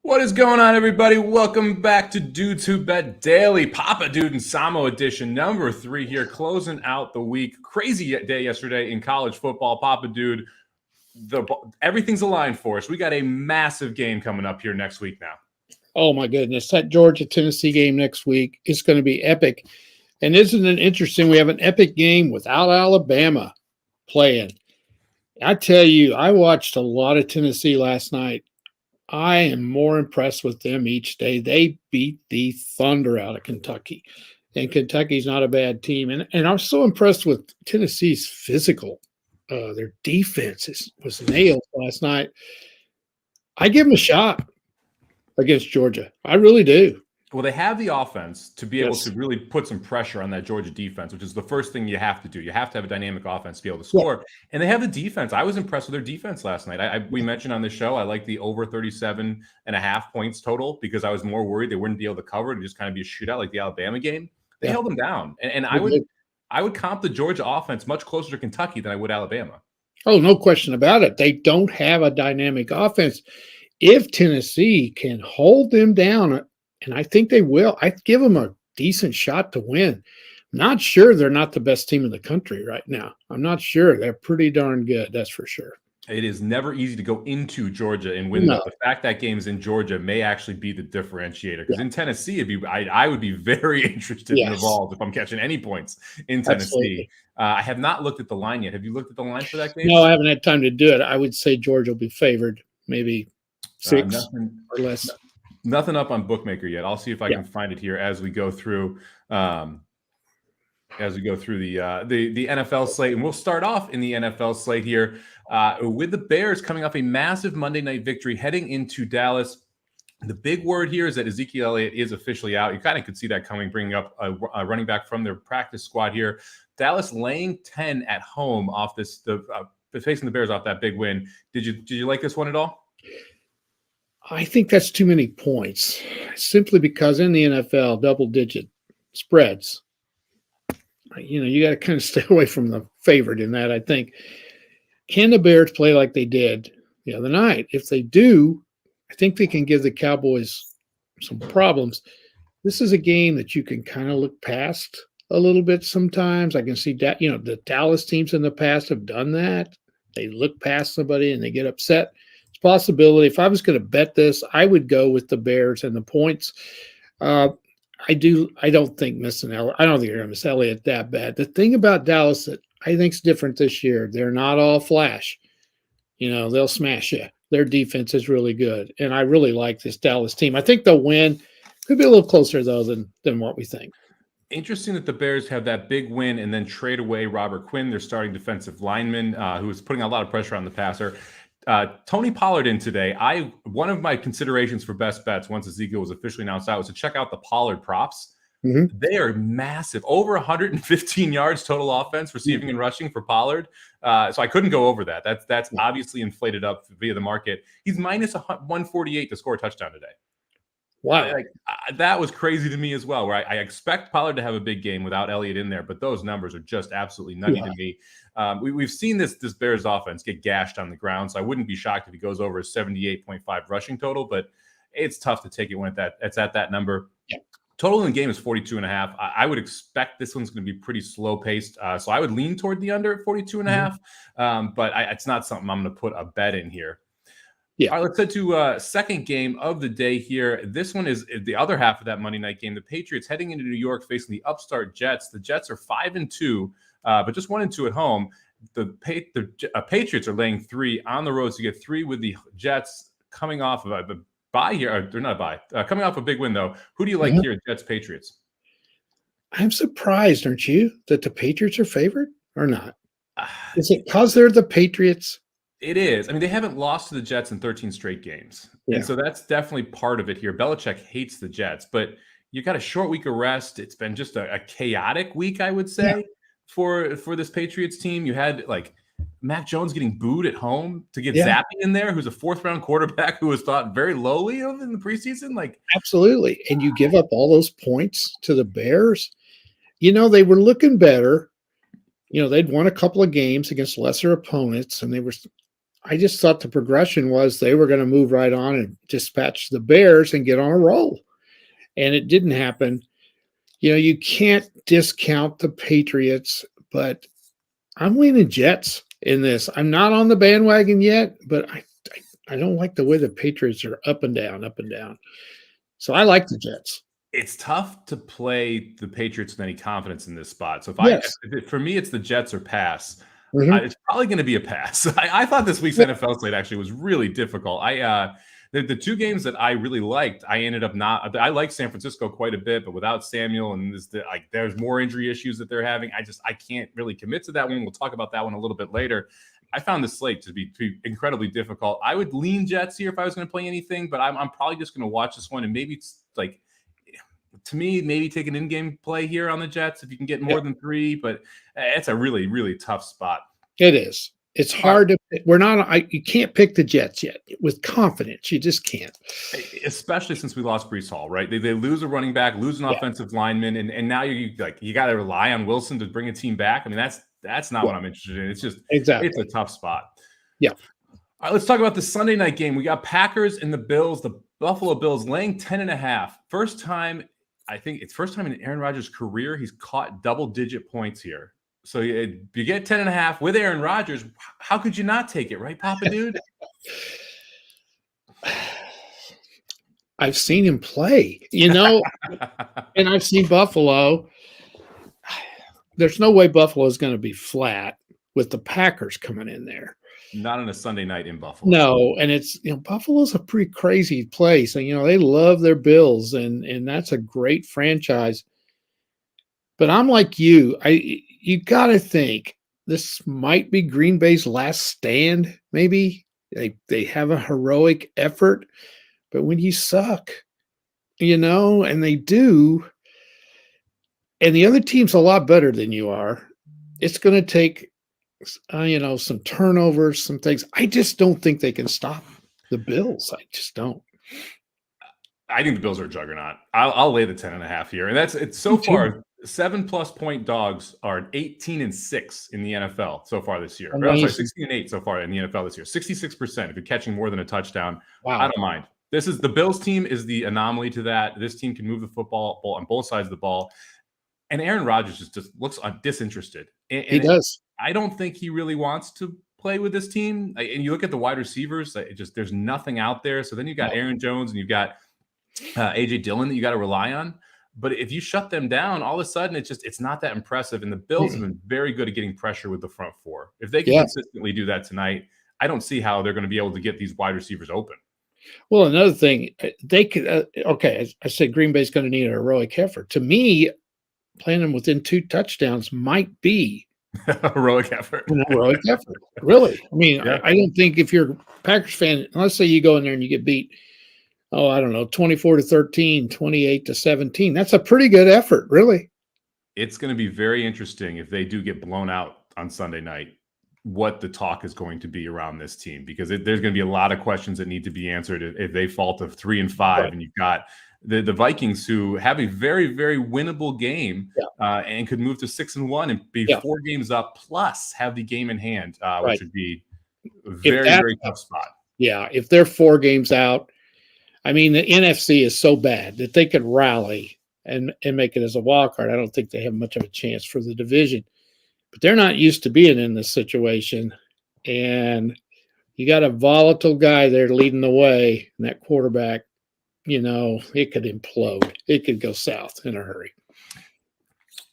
What is going on, everybody? Welcome back to Dudes Who Bet Daily, Papa Dude and Samo edition number 3 here, closing out the week. Crazy day yesterday in college football. Papa Dude, everything's aligned for us. We got a massive game coming up here next week now. Oh, my goodness. That Georgia-Tennessee game next week is going to be epic. And isn't it interesting? We have an epic game without Alabama playing. I tell you, I watched a lot of Tennessee last night. I am more impressed with them each day. They beat the thunder out of Kentucky. And Kentucky's not a bad team. And I'm so impressed with Tennessee's physical. Their defense was nailed last night. I give them a shot against Georgia. I really do. Well, they have the offense to be able to really put some pressure on that Georgia defense, which is the first thing you have to do. You have to have a dynamic offense to be able to score. Yeah. And they have the defense. I was impressed with their defense last night. We mentioned on the show, I like the over 37.5 points total because I was more worried they wouldn't be able to cover and just kind of be a shootout like the Alabama game. They held them down. And I would comp the Georgia offense much closer to Kentucky than I would Alabama. Oh, no question about it. They don't have a dynamic offense. If Tennessee can hold them down, and I think they will, I'd give them a decent shot to win. I'm not sure they're not the best team in the country right now. I'm not sure. They're pretty darn good, that's for sure. It is never easy to go into Georgia and win. No. The fact that game's in Georgia may actually be the differentiator. Because in Tennessee, I would be very interested and involved if I'm catching any points in Tennessee. I have not looked at the line yet. Have you looked at the line for that game? No, I haven't had time to do it. I would say Georgia will be favored, maybe 6 or less. Nothing up on Bookmaker yet. I'll see if I can find it here as we go through the NFL slate. And we'll start off in the NFL slate here with the Bears coming off a massive Monday night victory heading into Dallas. The big word here is that Ezekiel Elliott is officially out. You kind of could see that coming, bringing up a running back from their practice squad here. Dallas laying 10 at home off facing the Bears off that big win. Did you like this one at all? I think that's too many points, simply because in the NFL, double-digit spreads, you got to kind of stay away from the favorite in that, I think. Can the Bears play like they did the other night? If they do, I think they can give the Cowboys some problems. This is a game that you can kind of look past a little bit sometimes. I can see that, the Dallas teams in the past have done that. They look past somebody and they get upset. Possibility. If I was going to bet this, I would go with the Bears and the points. I don't think missing Elliott. I don't think you're going to miss Elliott that bad. The thing about Dallas that I think is different this year, they're not all flash. They'll smash you. Their defense is really good, and I really like this Dallas team. I think they'll win. Could be a little closer though than what we think. Interesting that the Bears have that big win and then trade away Robert Quinn, their starting defensive lineman, who was putting a lot of pressure on the passer. Tony Pollard in today. One of my considerations for best bets once Ezekiel was officially announced out was to check out the Pollard props. Mm-hmm. They are massive, over 115 yards total offense, receiving and rushing for Pollard. So I couldn't go over that. That's obviously inflated up via the market. He's minus 148 to score a touchdown today. Wow. That was crazy to me as well, where I expect Pollard to have a big game without Elliott in there, but those numbers are just absolutely nutty to me. We've seen this Bears offense get gashed on the ground, so I wouldn't be shocked if he goes over a 78.5 rushing total, but it's tough to take it when it's at that number. Yeah. Total in the game is 42.5. I would expect this one's going to be pretty slow paced, so I would lean toward the under at 42.5, but it's not something I'm going to put a bet in here. Yeah. All right, let's head to second game of the day here. This one is the other half of that Monday night game. The Patriots heading into New York facing the upstart Jets. The Jets are 5-2, but just 1-2 at home. The Patriots are laying 3 on the road, so you get 3 with the Jets coming off of a bye here. Or they're not a bye. Coming off a big win, though. Who do you like here, Jets, Patriots? I'm surprised, aren't you, that the Patriots are favored or not? Is it because they're the Patriots? It is. I mean, they haven't lost to the Jets in 13 straight games. Yeah. And so that's definitely part of it here. Belichick hates the Jets, but you got a short week of rest. It's been just a chaotic week, I would say, for this Patriots team. You had Mac Jones getting booed at home to get Zappe in there, who's a 4th-round quarterback who was thought very lowly of in the preseason. Absolutely. And you give up all those points to the Bears. They were looking better. They'd won a couple of games against lesser opponents, and they were I just thought the progression was they were going to move right on and dispatch the Bears and get on a roll. And it didn't happen. You can't discount the Patriots, but I'm leaning Jets in this. I'm not on the bandwagon yet, but I don't like the way the Patriots are up and down, up and down. So I like the Jets. It's tough to play the Patriots with any confidence in this spot. So for me, it's the Jets or pass. Mhm. It's probably going to be a pass. I thought this week's NFL slate actually was really difficult. The two games that I really liked, I ended up not. I like San Francisco quite a bit, but without Samuel and there's more injury issues that they're having. I can't really commit to that one. We'll talk about that one a little bit later. I found the slate to be incredibly difficult. I would lean Jets here if I was going to play anything, but I'm probably just going to watch this one and maybe it's like, to me, maybe take an in-game play here on the Jets if you can get more than 3, but it's a really, really tough spot. It is. It's hard to. You can't pick the Jets yet with confidence. You just can't. Especially since we lost Breece Hall, right? They lose a running back, lose an offensive lineman, and now you got to rely on Wilson to bring a team back. I mean, that's not what I'm interested in. It's just it's a tough spot. Yeah. All right, let's talk about the Sunday night game. We got Packers and the Bills. The Buffalo Bills laying 10.5. First time in Aaron Rodgers' career he's caught double-digit points here. So you get 10.5 with Aaron Rodgers. How could you not take it, right, Papa Dude? I've seen him play, and I've seen Buffalo. There's no way Buffalo is going to be flat with the Packers coming in there. Not on a Sunday night in Buffalo. No, and it's Buffalo's a pretty crazy place, and they love their Bills, and that's a great franchise. But I'm like you got to think this might be Green Bay's last stand. Maybe they have a heroic effort, but when you suck, and they do, and the other team's a lot better than you are, it's going to take, some turnovers, some things. I just don't think they can stop the Bills. I just don't. I think the Bills are a juggernaut. I'll lay the 10.5 here, and it's so far. 7+ point dogs are 18-6 in the NFL so far this year. 16-8 so far in the NFL this year. 66% if you're catching more than a touchdown. Wow. I don't mind. The Bills team is the anomaly to that. This team can move the football on both sides of the ball. And Aaron Rodgers just looks disinterested. And he does. I don't think he really wants to play with this team. And you look at the wide receivers, there's nothing out there. So then you've got Aaron Jones and you've got A.J. Dillon that you got to rely on. But if you shut them down, all of a sudden it's not that impressive. And the Bills have been very good at getting pressure with the front four. If they can consistently do that tonight, I don't see how they're going to be able to get these wide receivers open. Well, another thing, they could. I said Green Bay's going to need a heroic effort. To me, playing them within 2 touchdowns might be heroic effort. Heroic effort, really. I mean, I don't think if you're a Packers fan, let's say you go in there and you get beat. Oh, I don't know, 24-13, 28-17. That's a pretty good effort, really. It's going to be very interesting if they do get blown out on Sunday night, what the talk is going to be around this team, because there's going to be a lot of questions that need to be answered if they fall to 3-5, right. And you've got the Vikings, who have a very, very winnable game and could move to 6-1 and be 4 games up, plus have the game in hand, which would be a very, very tough spot. Yeah, if they're 4 games out, I mean, the NFC is so bad that they could rally and make it as a wild card. I don't think they have much of a chance for the division. But they're not used to being in this situation. And you got a volatile guy there leading the way, and that quarterback, it could implode. It could go south in a hurry.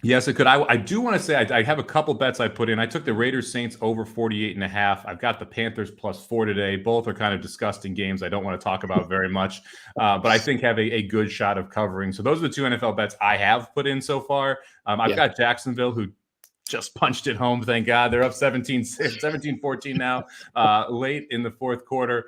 Yes, it could. I do want to say I have a couple bets I put in. I took the Raiders Saints over 48.5. I've got the Panthers +4 today. Both are kind of disgusting games I don't want to talk about very much, but I think have a good shot of covering. So those are the 2 NFL bets I have put in so far. I've got Jacksonville, who just punched it home. Thank God. They're up 17-14 now, late in the fourth quarter.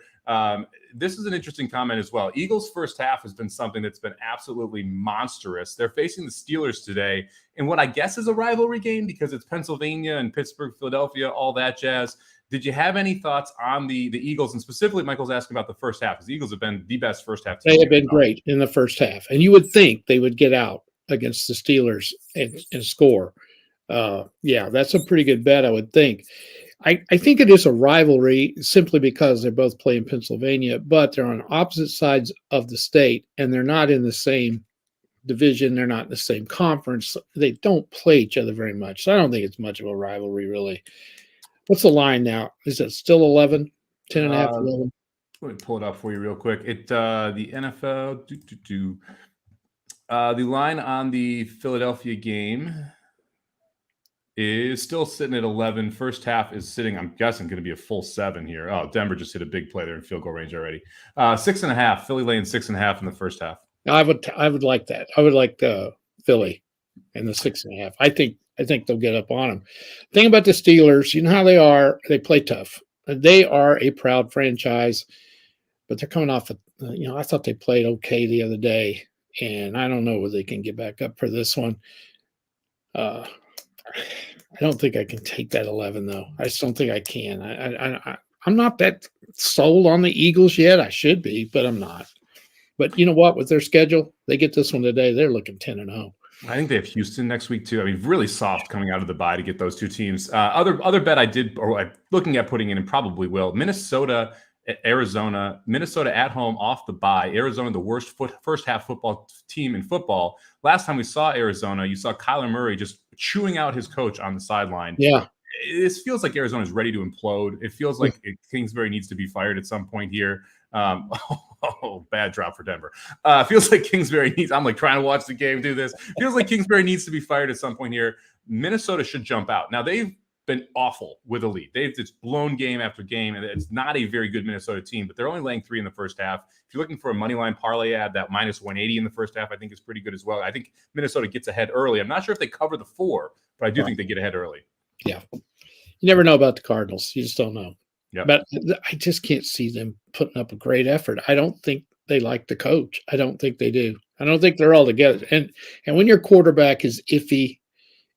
This is an interesting comment as well. Eagles' first half has been something that's been absolutely monstrous. They're facing the Steelers today in what I guess is a rivalry game, because it's Pennsylvania and Pittsburgh, Philadelphia, all that jazz. Did you have any thoughts on the Eagles? And specifically, Michael's asking about the first half, because the Eagles have been the best first half team. They have been great in the first half. And you would think they would get out against the Steelers and score. That's a pretty good bet, I would think. I think it is a rivalry simply because they both play in Pennsylvania, but they're on opposite sides of the state, and they're not in the same division. They're not in the same conference. They don't play each other very much. So I don't think it's much of a rivalry, really. What's the line now? Is it still 11? 10 and a half, 11? Let me pull it up for you real quick. The NFL, the line on the Philadelphia game is still sitting at 11. First half is sitting, I'm guessing, going to be a full 7 here. Oh, Denver just hit a big play there in field goal range already. 6.5. Philly laying 6.5 in the first half. I would like that. I would like Philly and the 6.5. I think they'll get up on them. Thing about the Steelers, you know how they are. They play tough. They are a proud franchise, but they're coming off. I thought they played okay the other day, and I don't know whether they can get back up for this one. I don't think I can take that 11, though. I just don't think I can. I'm not that sold on the Eagles yet. I should be, but I'm not. But you know what? With their schedule, they get this one today. They're looking 10-0. I think they have Houston next week, too. I mean, really soft coming out of the bye to get those two teams. Other bet I did, or I'm looking at putting in and probably will, Minnesota, Arizona. Minnesota at home off the bye. Arizona, the worst first half football team in football. Last time we saw Arizona, you saw Kyler Murray just chewing out his coach on the sideline. Yeah. This feels like Arizona is ready to implode. It feels like Kingsbury needs to be fired at some point here. Bad drop for Denver. Feels like Kingsbury needs, I'm like trying to watch the game do this. Feels like Kingsbury needs to be fired at some point here. Minnesota should jump out. Now, they've been awful with a lead. They've just blown game after game, and it's not a very good Minnesota team, but they're only laying 3 in the first half. If you're looking for a money line parlay ad, that minus 180 in the first half, I think is pretty good as well. I think Minnesota gets ahead early. I'm not sure if they cover the 4, but I do think they get ahead early. Yeah. You never know about the Cardinals. You just don't know. Yep. But I just can't see them putting up a great effort. I don't think they like the coach. I don't think they do. I don't think they're all together. And when your quarterback is iffy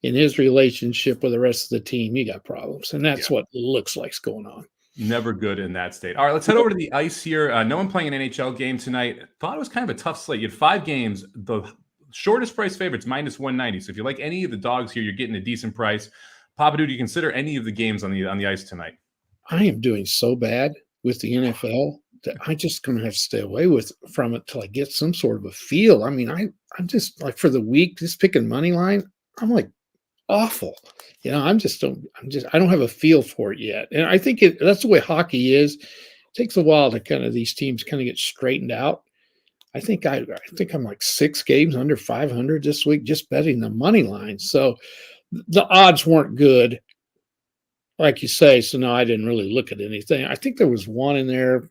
in his relationship with the rest of the team, you got problems. And that's what looks like's going on. Never good in that state. All right, let's head over to the ice here. No one playing an NHL game tonight. Thought it was kind of a tough slate. You had 5 games. The shortest price favorites, minus 190. So if you like any of the dogs here, you're getting a decent price. Papa, do you consider any of the games on the ice tonight? I am doing so bad with the NFL that I'm just going to have to stay away from it till I get some sort of a feel. I mean, I'm just like for the week, just picking money line. I'm like awful. I don't have a feel for it yet. And I think that's the way hockey is. It takes a while to kind of these teams kind of get straightened out. I think I'm like 6 games under 500 this week, just betting the money line. So the odds weren't good, like you say. So no, I didn't really look at anything. I think there was one in there.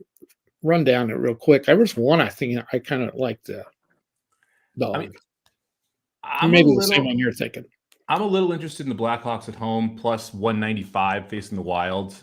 Run down it real quick. There was one I think I kind of liked the dog. Maybe the same one you're thinking. I'm a little interested in the Blackhawks at home, plus 195 facing the Wild.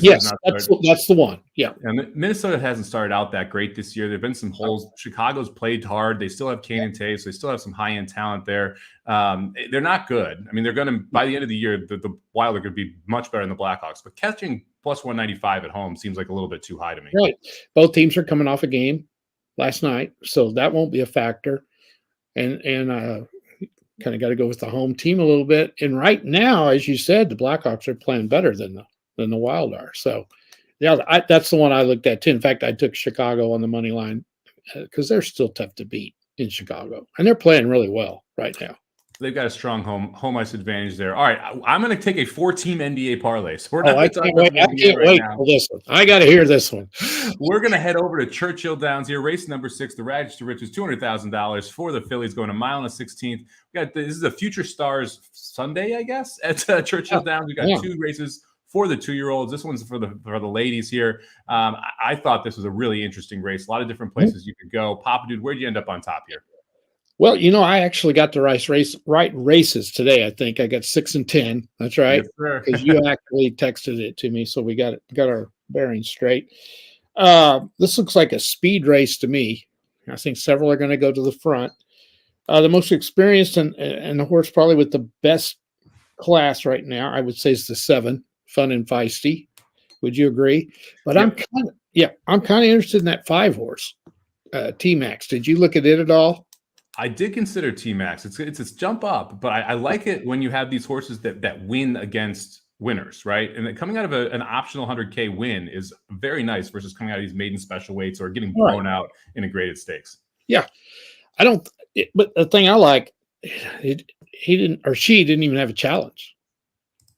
Yes, that's the one. Yeah. And Minnesota hasn't started out that great this year. There have been some holes. Chicago's played hard. They still have Kane and Taves, so they still have some high-end talent there. They're not good. I mean, they're going to, by the end of the year, the Wild are going to be much better than the Blackhawks. But catching plus 195 at home seems like a little bit too high to me. Right. Both teams are coming off a game last night, so that won't be a factor. And kind of got to go with the home team a little bit. And right now, as you said, the Blackhawks are playing better than the Wild are. So, yeah, that's the one I looked at too. In fact, I took Chicago on the money line because they're still tough to beat in Chicago, and they're playing really well right now. They've got a strong home ice advantage there. All right, I'm going to take a 4-team NBA parlay. So I can't wait for this one. I got to hear this one. We're going to head over to Churchill Downs here. Race number 6, the Rags to Riches, $200,000 for the Phillies, going a mile and a 16th. This is a Future Stars Sunday, I guess, at Churchill Downs. We got 2 races for the 2-year-olds. This one's for the ladies here. I thought this was a really interesting race. A lot of different places you could go. Papa Dude, where'd you end up on top here? Well, I actually got the right races today. I think I got 6 and 10. That's right. Because you actually texted it to me, so we got our bearings straight. This looks like a speed race to me. I think several are going to go to the front. The most experienced and the horse probably with the best class right now, I would say, is the 7, Fun and Feisty. Would you agree? But I'm kind of interested in that 5 horse, T-Max. Did you look at it at all? I did consider T-Max. It's a jump up, but I like it when you have these horses that win against winners, right? And then coming out of an optional 100K win is very nice versus coming out of these maiden special weights or getting blown out in a graded stakes. Yeah. But the thing I like, he didn't, or she didn't even have a challenge.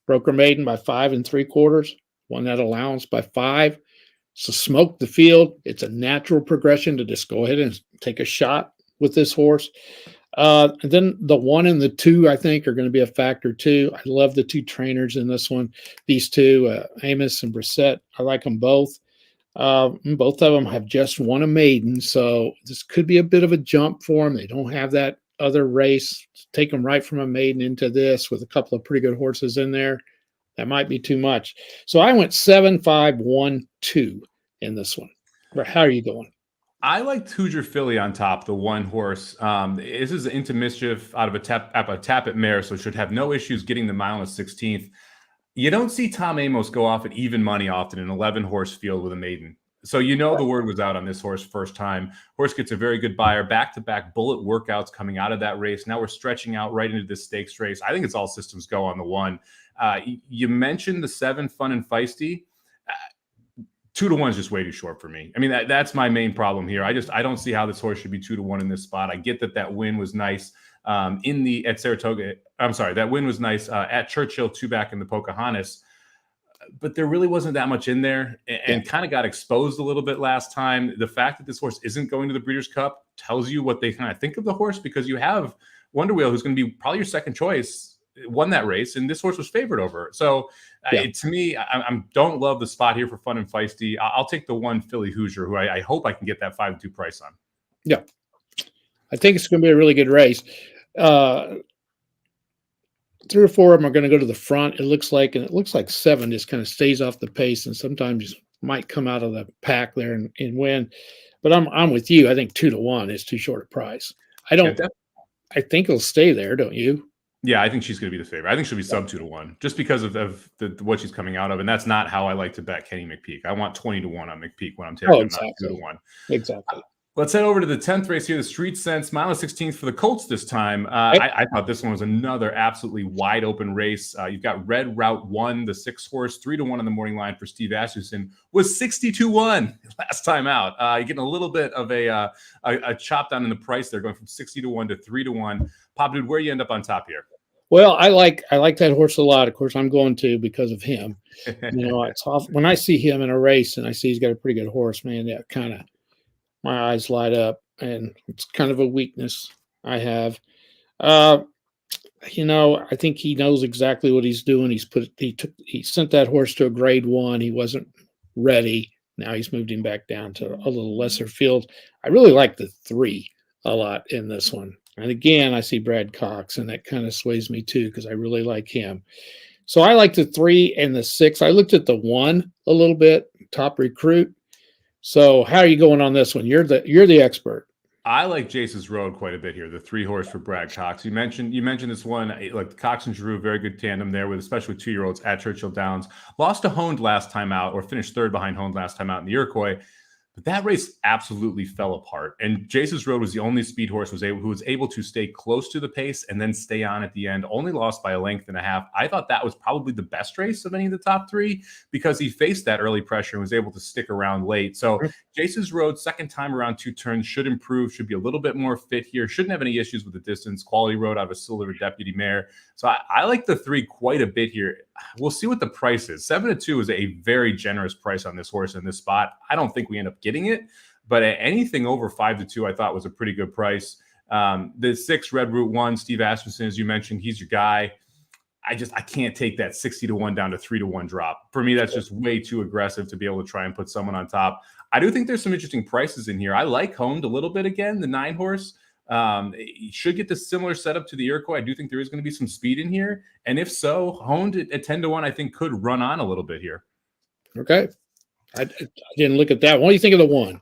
Broke her maiden by 5 3/4, won that allowance by 5. So smoke the field. It's a natural progression to just go ahead and take a shot with this horse. And then the 1 and the 2, I think, are going to be a factor too. I love the 2 trainers in this one. These 2, Amos and Brissett, I like them both. Both of them have just won a maiden, so this could be a bit of a jump for them. They don't have that other race. Take them right from a maiden into this with a couple of pretty good horses in there. That might be too much. So I went 7-5-1-2 in this one. How are you going? I like Hoosier Philly on top, the 1 horse. This is Into Mischief out of a Tappet mare, so should have no issues getting the mile and 16th. You don't see Tom Amos go off at even money often in an 11-horse field with a maiden. So the word was out on this horse first time. Horse gets a very good buyer, back-to-back bullet workouts coming out of that race. Now we're stretching out right into this stakes race. I think it's all systems go on the 1. You mentioned the 7, Fun and Feisty. 2-1 is just way too short for me. I mean, that's my main problem here. I don't see how this horse should be 2-1 in this spot. I get that win was nice at Saratoga. I'm sorry, that win was nice at Churchill, 2 back in the Pocahontas, but there really wasn't that much in there and kind of got exposed a little bit last time. The fact that this horse isn't going to the Breeders' Cup tells you what they kind of think of the horse, because you have Wonder Wheel, who's going to be probably your second choice, won that race, and this horse was favored over it. So to me, I don't love the spot here for Fun and Feisty. I'll take the 1 Philly Hoosier, who I hope I can get that 5-2 price on. Yeah, I think it's going to be a really good race. 3 or 4 of them are going to go to the front. It looks like 7 just kind of stays off the pace and sometimes might come out of the pack there and win. But I'm with you. I think 2-1 is too short a price. I think it'll stay there, don't you? Yeah, I think she's going to be the favorite. I think she'll be sub 2-1 just because of what she's coming out of. And that's not how I like to bet Kenny McPeak. I want 20-1 on McPeak when I'm taking him, not 2-1. Exactly. Let's head over to the 10th race here, the Street Sense, mile and 16th for the Colts this time. I thought this one was another absolutely wide open race. You've got Red Route 1, the 6 horse, 3-1 on the morning line for Steve Asmussen, was 60-1 last time out. You're getting a little bit of a chop down in the price there, going from 60-1 to 3-1. Pop Dude, where you end up on top here? Well, I like that horse a lot. Of course, I'm going to because of him. It's off when I see him in a race and I see he's got a pretty good horse, man. That kind of my eyes light up, and it's kind of a weakness I have. I think he knows exactly what he's doing. He sent that horse to a grade 1. He wasn't ready. Now he's moved him back down to a little lesser field. I really like the 3 a lot in this one. And again, I see Brad Cox, and that kind of sways me too because I really like him. So I like the 3 and the 6. I looked at the 1 a little bit, Top Recruit. So how are you going on this one? You're the expert. I like Jace's Road quite a bit here, the 3 horse for Brad Cox. You mentioned this one, like Cox and Giroux, very good tandem there, especially with 2-year-olds at Churchill Downs. Lost to Honed last time out, or finished 3rd behind Honed last time out in the Iroquois. But that race absolutely fell apart. And Jace's Road was the only speed horse who was able to stay close to the pace and then stay on at the end, only lost by 1.5 lengths. I thought that was probably the best race of any of the top 3 because he faced that early pressure and was able to stick around late. So Jace's Road, second time around 2 turns, should improve, should be a little bit more fit here. Shouldn't have any issues with the distance. Quality Road out of a Silver Deputy mare. So I like the 3 quite a bit here. We'll see what the price is. 7-2 is a very generous price on this horse in this spot. I don't think we end up getting it, but anything over 5-2, I thought was a pretty good price. The 6 Red Route 1, Steve Asmussen, as you mentioned, he's your guy. I can't take that 60-1 down to 3-1 drop. For me, that's just way too aggressive to be able to try and put someone on top. I do think there's some interesting prices in here. I like Honed a little bit again, the 9 horse. You should get the similar setup to the Iroquois. I do think there is going to be some speed in here. And if so, Honed at 10-1, I think could run on a little bit here. Okay. I didn't look at that. What do you think of the 1?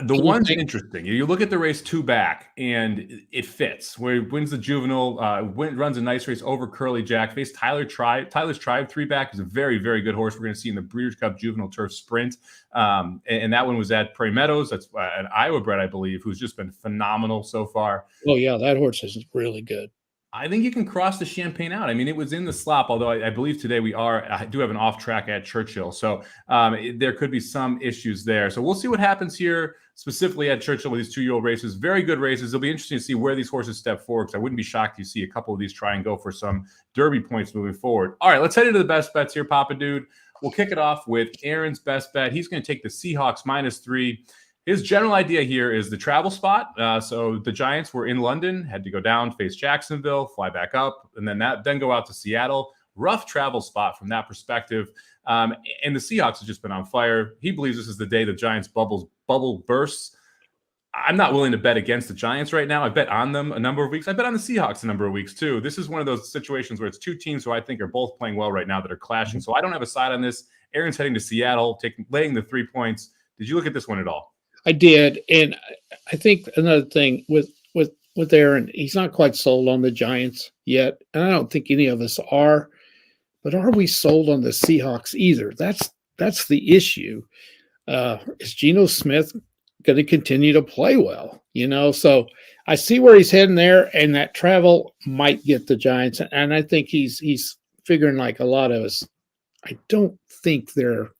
The 1's interesting. You look at the race 2 back, and it fits. Where he wins the juvenile, runs a nice race over Curly Jack. Faced Tyler's Tribe 3 back is a very, very good horse we're going to see in the Breeders' Cup Juvenile Turf Sprint. And that one was at Prairie Meadows. That's an Iowa bred, I believe, who's just been phenomenal so far. Oh, yeah, that horse is really good. I think you can cross the Champagne out. I mean, it was in the slop, although I believe today I do have an off track at Churchill. So there could be some issues there. So we'll see what happens here, specifically at Churchill with these 2-year-old races. Very good races. It'll be interesting to see where these horses step forward, because I wouldn't be shocked to see a couple of these try and go for some Derby points moving forward. All right, let's head into the best bets here, Papa Dude. We'll kick it off with Aaron's best bet. He's going to take the Seahawks -3. His general idea here is the travel spot. So the Giants were in London, had to go down, face Jacksonville, fly back up, and then go out to Seattle. Rough travel spot from that perspective. And the Seahawks have just been on fire. He believes this is the day the Giants bubble bursts. I'm not willing to bet against the Giants right now. I bet on them a number of weeks. I bet on the Seahawks a number of weeks too. This is one of those situations where it's two teams who I think are both playing well right now that are clashing. So I don't have a side on this. Aaron's heading to Seattle, laying the 3 points. Did you look at this one at all? I did, and I think another thing with Aaron, he's not quite sold on the Giants yet, and I don't think any of us are. But are we sold on the Seahawks either? That's the issue. Is Geno Smith going to continue to play well? So I see where he's heading there, and that travel might get the Giants. And I think he's figuring, like a lot of us, I don't think they're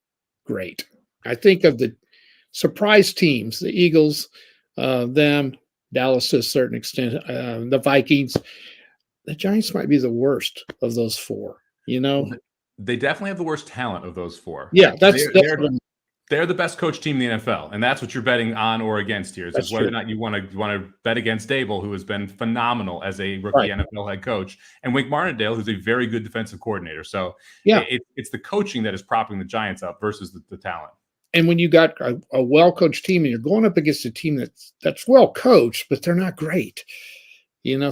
great. I think of the surprise teams, the Eagles, them, Dallas to a certain extent, the Vikings. The Giants might be the worst of those four, They definitely have the worst talent of those four. Yeah, they're the best coach team in the NFL, and that's what you're betting on or against here. Is whether or not you want to bet against Dable, who has been phenomenal as a rookie NFL head coach, and Wink Martindale, who's a very good defensive coordinator. So yeah, it's the coaching that is propping the Giants up versus the talent. And when you got a well-coached team and you're going up against a team that's well-coached, but they're not great,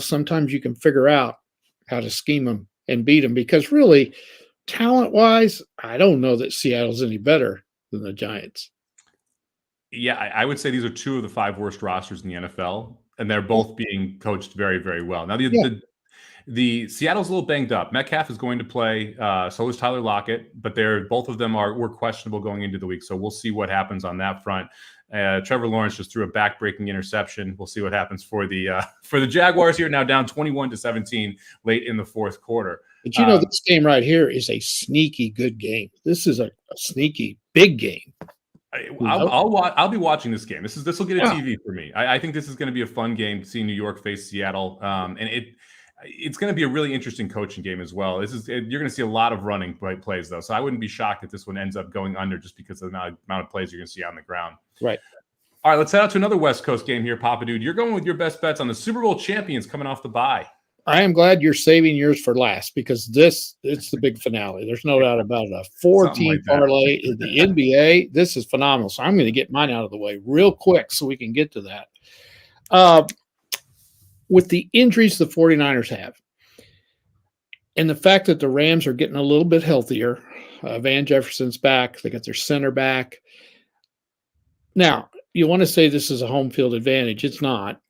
sometimes you can figure out how to scheme them and beat them, because really, talent-wise, I don't know that Seattle's any better than the Giants. Yeah, I would say these are two of the 5 worst rosters in the NFL, and they're both being coached very, very well. Now, the Seattle's a little banged up. Metcalf is going to play, so is Tyler Lockett, but both of them were questionable going into the week. So we'll see what happens on that front. Trevor Lawrence just threw a back-breaking interception. We'll see what happens for the Jaguars here, now down 21-17 late in the fourth quarter. But this game right here is a sneaky good game. This is a sneaky big game. I'll be watching this game. This will get a TV for me. I think this is going to be a fun game, seeing New York face Seattle, and it's going to be a really interesting coaching game as well. You're going to see a lot of running plays, though. So I wouldn't be shocked if this one ends up going under, just because of the amount of plays you're going to see on the ground. Right. All right, let's head out to another West Coast game here, Papa Dude. You're going with your best bets on the Super Bowl champions coming off the bye. I am glad you're saving yours for last, because it's the big finale. There's no doubt about it. A 4-team parlay in the NBA. This is phenomenal. So I'm going to get mine out of the way real quick so we can get to that. With the injuries the 49ers have, and the fact that the Rams are getting a little bit healthier, Van Jefferson's back, they got their center back. Now, you want to say this is a home field advantage. It's not.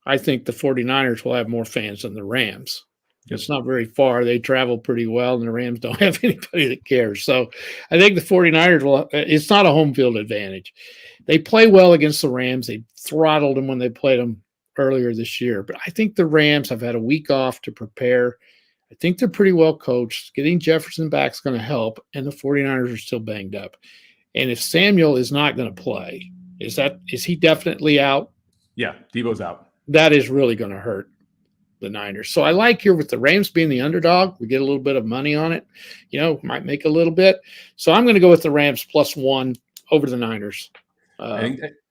I think the 49ers will have more fans than the Rams. It's not very far. They travel pretty well, and the Rams don't have anybody that cares. So I think the 49ers it's not a home field advantage. They play well against the Rams. They throttled them when they played them earlier this year. But I think the Rams have had a week off to prepare. I think they're pretty well coached. Getting Jefferson back is going to help, and the 49ers are still banged up. And if Samuel is not going to play, is he definitely out? Yeah, Debo's out. That is really going to hurt the Niners. So I like here with the Rams being the underdog. We get a little bit of money on it. Might make a little bit. So I'm going to go with the Rams +1 over the Niners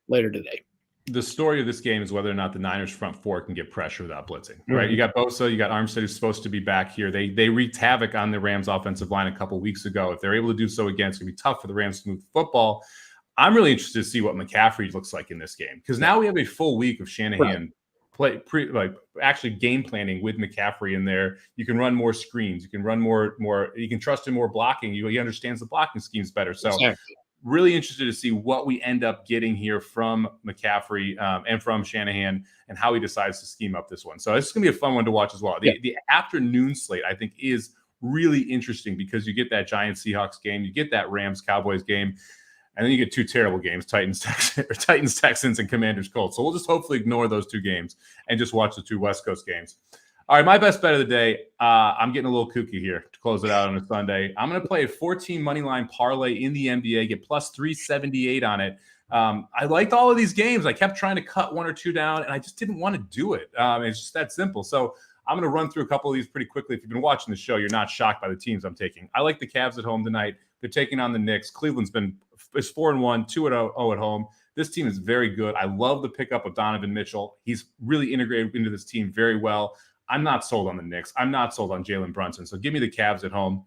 later today. The story of this game is whether or not the Niners front four can get pressure without blitzing, right? You got Bosa, you got Armstead, who's supposed to be back here. They wreaked havoc on the Rams offensive line a couple weeks ago. If they're able to do so again, it's going to be tough for the Rams to move the football. I'm really interested to see what McCaffrey looks like in this game, because now we have a full week of Shanahan actually game planning with McCaffrey in there. You can run more screens. You can run more. You can trust him more blocking. He understands the blocking schemes better. So really interested to see what we end up getting here from McCaffrey and from Shanahan, and how he decides to scheme up this one. So this is going to be a fun one to watch as well. The afternoon slate, I think, is really interesting, because you get that Giants-Seahawks game, you get that Rams-Cowboys game, and then you get two terrible games, Titans-Texans, and Commanders-Colts. So we'll just hopefully ignore those two games and just watch the two West Coast games. All right, my best bet of the day. I'm getting a little kooky here to close it out on a Sunday. I'm going to play a 14 money line parlay in the NBA, get plus 378 on it. I liked all of these games. I kept trying to cut one or two down, and I just didn't want to do it. It's just that simple. So I'm going to run through a couple of these pretty quickly. If you've been watching the show, you're not shocked by the teams I'm taking. I like the Cavs at home tonight. They're taking on the Knicks. Cleveland's is 4-1, 2-0 at home. This team is very good. I love the pickup of Donovan Mitchell. He's really integrated into this team very well. I'm not sold on the Knicks. I'm not sold on Jalen Brunson. So give me the Cavs at home.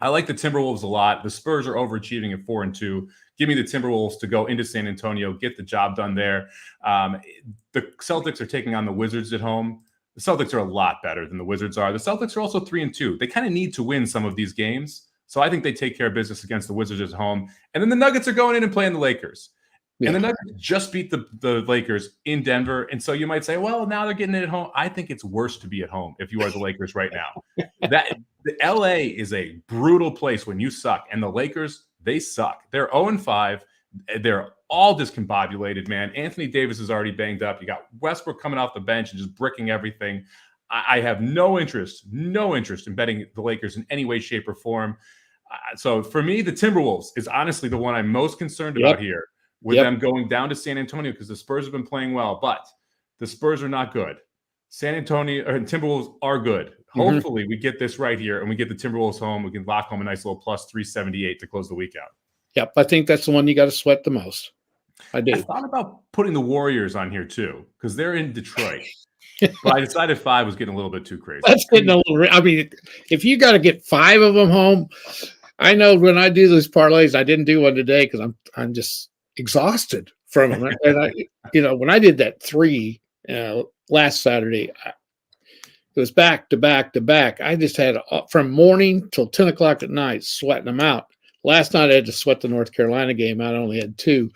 I like the Timberwolves a lot. The Spurs are overachieving at 4-2. Give me the Timberwolves to go into San Antonio, get the job done there. The Celtics are taking on the Wizards at home. The Celtics are a lot better than the Wizards are. The Celtics are also 3-2. They kind of need to win some of these games. So I think they take care of business against the Wizards at home. And then the Nuggets are going in and playing the Lakers. Yeah. And the Nuggets just beat the Lakers in Denver. And so you might say, well, now they're getting it at home. I think it's worse to be at home if you are the Lakers right now. The LA is a brutal place when you suck. And the Lakers, they suck. They're 0-5. They're all discombobulated, man. Anthony Davis is already banged up. You got Westbrook coming off the bench and just bricking everything. I have no interest in betting the Lakers in any way, shape, or form. So for me, the Timberwolves is honestly the one I'm most concerned about here. With them going down to San Antonio because the Spurs have been playing well, but the Spurs are not good. San Antonio or Timberwolves are good. Hopefully we get this right here and we get the Timberwolves home. We can lock home a nice little plus 378 to close the week out. Yep, I think that's the one you got to sweat the most. I do. I thought about putting the Warriors on here too because they're in Detroit. But I decided 5 was getting a little bit too crazy. That's getting a little. I mean, if you got to get 5 of them home, I know when I do those parlays, I didn't do one today because I'm just exhausted from them. And I, when I did that 3 last Saturday, it was back to back to back. I just had from morning till 10 o'clock at night sweating them out. Last night I had to sweat the North Carolina game out. I only had 2,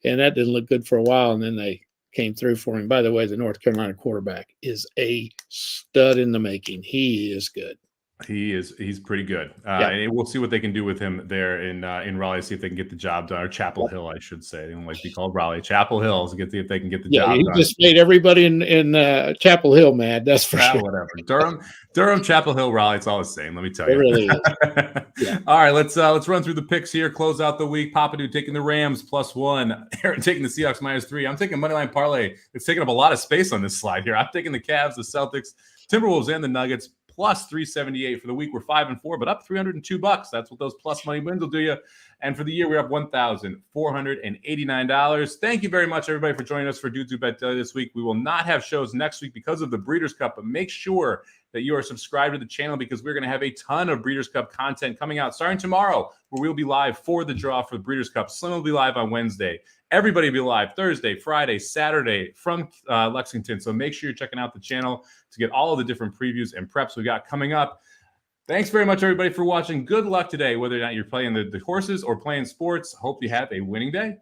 and that didn't look good for a while. And then they came through for him. By the way, the North Carolina quarterback is a stud in the making. He is good. He's pretty good. And we'll see what they can do with him there in Raleigh, see if they can get the job done, or Chapel Hill, I should say. They don't like to be called Raleigh. Chapel Hill, to see if they can get the job done. He just made everybody in Chapel Hill mad. That's for sure. Whatever. Durham, Chapel Hill, Raleigh, it's all the same. Let me tell you. It really is. All right, let's run through the picks here. Close out the week. Papadou taking the Rams +1. Aaron taking the Seahawks -3. I'm taking moneyline parlay. It's taking up a lot of space on this slide here. I'm taking the Cavs, the Celtics, Timberwolves, and the Nuggets. Plus 378 for the week. We're 5-4, but up $302. That's what those plus money wins will do you. And for the year, we're up $1,489. Thank you very much, everybody, for joining us for Dudes Who Bet Daily this week. We will not have shows next week because of the Breeders' Cup, but make sure that you are subscribed to the channel because we're going to have a ton of Breeders' Cup content coming out starting tomorrow, where we'll be live for the draw for the Breeders' Cup. Slim will be live on Wednesday. Everybody will be live Thursday, Friday, Saturday from Lexington. So make sure you're checking out the channel to get all of the different previews and preps we got coming up. Thanks very much, everybody, for watching. Good luck today, whether or not you're playing the horses or playing sports. Hope you have a winning day.